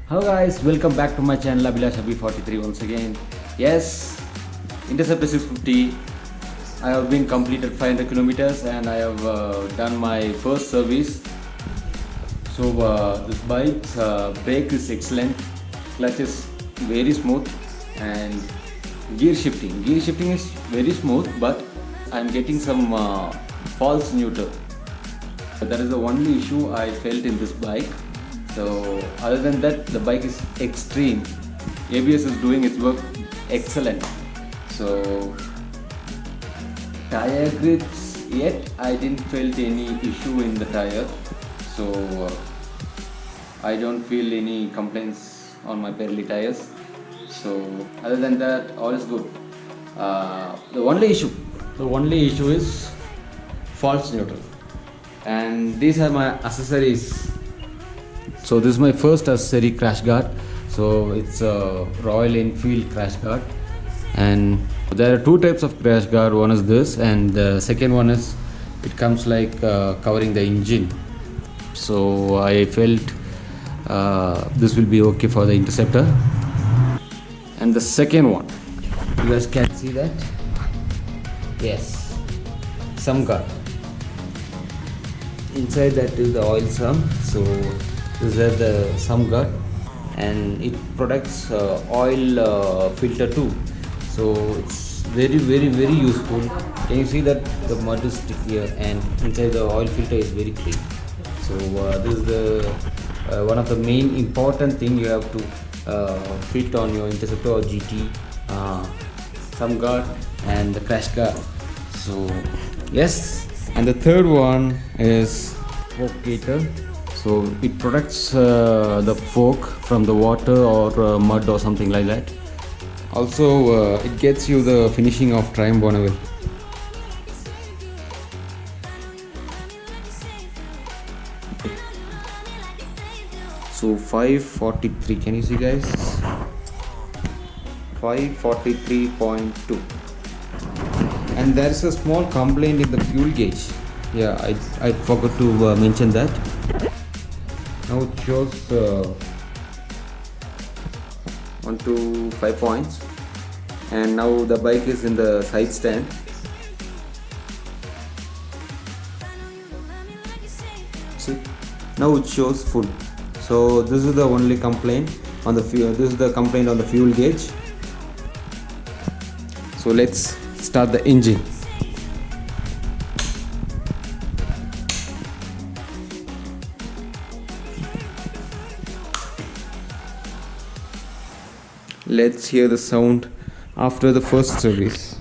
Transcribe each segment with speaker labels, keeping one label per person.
Speaker 1: Hello guys, welcome back to my channel Abhilashabi43 once again. Yes, Interceptor 650. I have been completed 500 kilometers and I have done my first service. So this bike's brake is excellent, clutch is very smooth, and gear shifting is very smooth, but I am getting some false neutral. That is the only issue I felt in this bike. So other than that, the bike is extreme. ABS is doing its work excellent. So tire grips, yet I didn't felt any issue in the tire. So I don't feel any complaints on my Pirelli tires. So other than that, all is good. The only issue is false neutral. And these are my accessories. So this is my first accessory, crash guard. So it's a Royal Enfield crash guard, and there are two types of crash guard. One is this, and the second one is it comes like covering the engine. So I felt this will be okay for the Interceptor. And the second one, you guys can see that. Yes, some guard. Inside that is the oil sum. So this is the sum guard, and it protects oil filter too. So it's very useful. Can you see that the mud is stick here, and inside the oil filter is very clean. So this is the one of the main important thing you have to fit on your Interceptor or GT, sum guard and the crash guard. So yes, and the third one is fork gaiter. So it protects the fork from the water or mud or something like that. Also it gets you the finishing of Triumph Bonneville. So 543, can you see guys? 543.2. And there is a small complaint in the fuel gauge. Yeah, I forgot to mention that. Now it shows 1 to 5 points, and now the bike is in the side stand. See, now it shows full. So this is the only complaint on the fuel. This is the complaint on the fuel gauge. So let's start the engine. Let's hear the sound after the first service.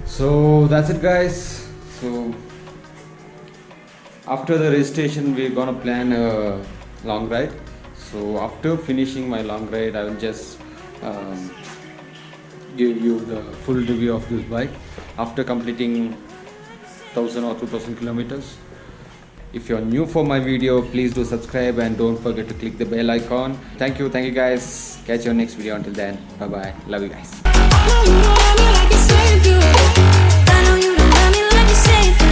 Speaker 1: So that's it guys. So after the registration we're gonna plan a long ride. So after finishing my long ride I will just give you the full review of this bike after completing 1000 or 2000 kilometers. If you're new for my video, please do subscribe and don't forget to click the bell icon. Thank you guys. Catch you on next video. Until then, bye bye. Love you guys.
Speaker 2: I know you don't love me like you said you do. I know you don't love me like you said you do.